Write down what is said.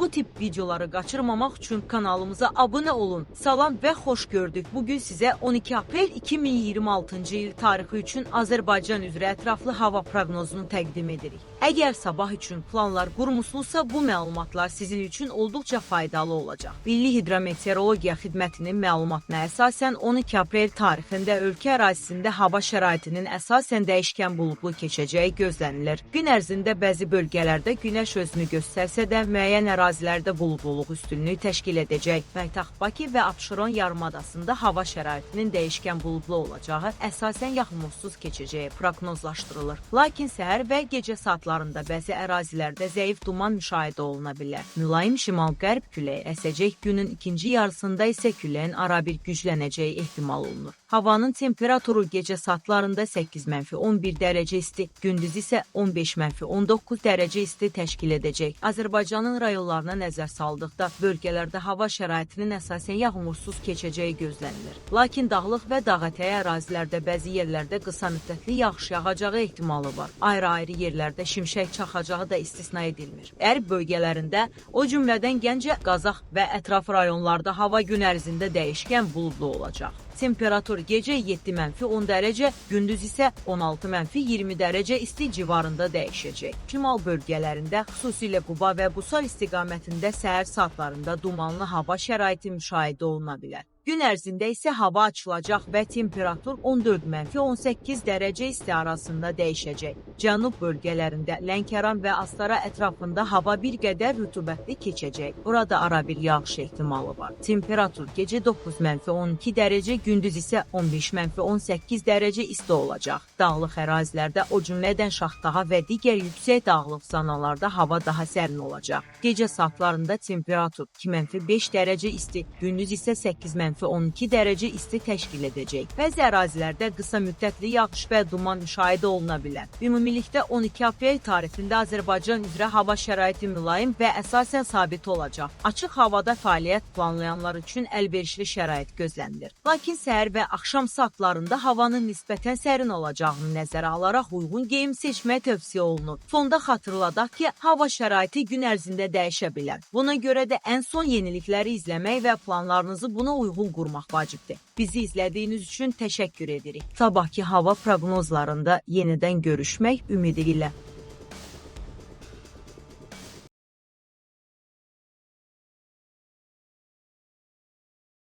Bu tip videoları kaçırmamak için kanalımıza abone olun. Salam ve hoş gördük. Bugün size 12 aprel 2026 yıl tarihi için Azərbaycan üzrə ətraflı hava proqnozunu təqdim edirik. Əgər sabah üçün planlar qurmusunuzsa, bu məlumatlar sizin üçün olduqca faydalı olacaq. Milli Hidrometeorologiya Xidmətinin məlumatına əsasən 12 aprel tarixində ölkə ərazisində hava şəraitinin əsasən dəyişkən buludlu keçəcəyi gözlənilir. Gün ərzində bəzi bölgələrdə günəş özünü göstərsə də müəyyən ərazilərdə buludluluq üstünlüyü təşkil edəcək. Paytaxt Bakı və Abşeron yarımadasında hava şəraitinin dəyişkən buludlu olacağı, əsasən yağmursuz keçəcəyi proqnozlaşdırılır. Lakin səhər və gecə saatlarında bəzi ərazilərdə zəif duman müşahidə oluna bilər. Mülayim şimal-qərb küləyi əsəcək, günün ikinci yarısında isə küləyin arabir güclənəcəyi ehtimal olunur. Havanın temperaturu gecə saatlarında 8-11 dərəcə isti, gündüz isə 15-19 dərəcə isti təşkil edəcək. Azərbaycanın rayonlarına nəzər saldıqda bölgələrdə hava şəraitinin əsasən yağmursuz keçəcəyi gözlənilir. Lakin dağlıq və dağətəyi ərazilərdə bəzi yerlərdə qısa müddətli yağış yağacağı ehtimalı var. Ayrı-ayrı yerlərdə şimşək çaxacağı da istisna edilmir. Qərb bölgələrində, o cümlədən Gəncə, Qazax və ətraf rayonlarda hava gün ərzində dəyişkən buludlu olacaq. Temperatur gecə 7-10 dərəcə, gündüz isə 16-20 dərəcə isti civarında dəyişəcək. Şimal bölgələrində, xüsusilə Quba və Busal istiqamətində səhər saatlarında dumanlı hava şəraiti müşahidə oluna bilər. Gün ərzində isə hava açılacaq və temperatur 14-18 dərəcə isti arasında dəyişəcək. Cənub bölgələrində Lənkəran və Astara ətrafında hava bir qədər rütubətli keçəcək. Burada arabir yağış ehtimalı var. Temperatur gecə 9-12 dərəcə, gündüz isə 15-18 dərəcə isti olacaq. Dağlıq ərazilərdə, o cümlədən Şaxtağa və digər yüksək dağlıq zonalarda hava daha sərin olacaq. Gecə saatlarında temperatur 2-5 dərəcə isti, gündüz isə 8-12 dərəcə isti təşkil edəcək. Bəzi ərazilərdə qısa müddətli yağış və duman müşahidə oluna bilər. Ümumilikdə 12 aprel tarixində Azərbaycan üzrə hava şəraiti mülayim və əsasən sabit olacaq. Açıq havada fəaliyyət planlayanlar üçün əlverişli şərait gözlənilir. Lakin səhər və axşam saatlarında havanın nisbətən sərin olacağını nəzərə alaraq uyğun geyim seçmək tövsiyə olunur. Fonda xatırladaq ki, hava şəraiti gün ərzində dəyişə bilər. Buna görə də ən son yenilikləri izləmək və planlarınızı buna uyğun qurmaq vacibdir. Bizi izlədiyiniz üçün təşəkkür edirik. Sabahki hava proqnozlarında yenidən görüşmək ümidi ilə.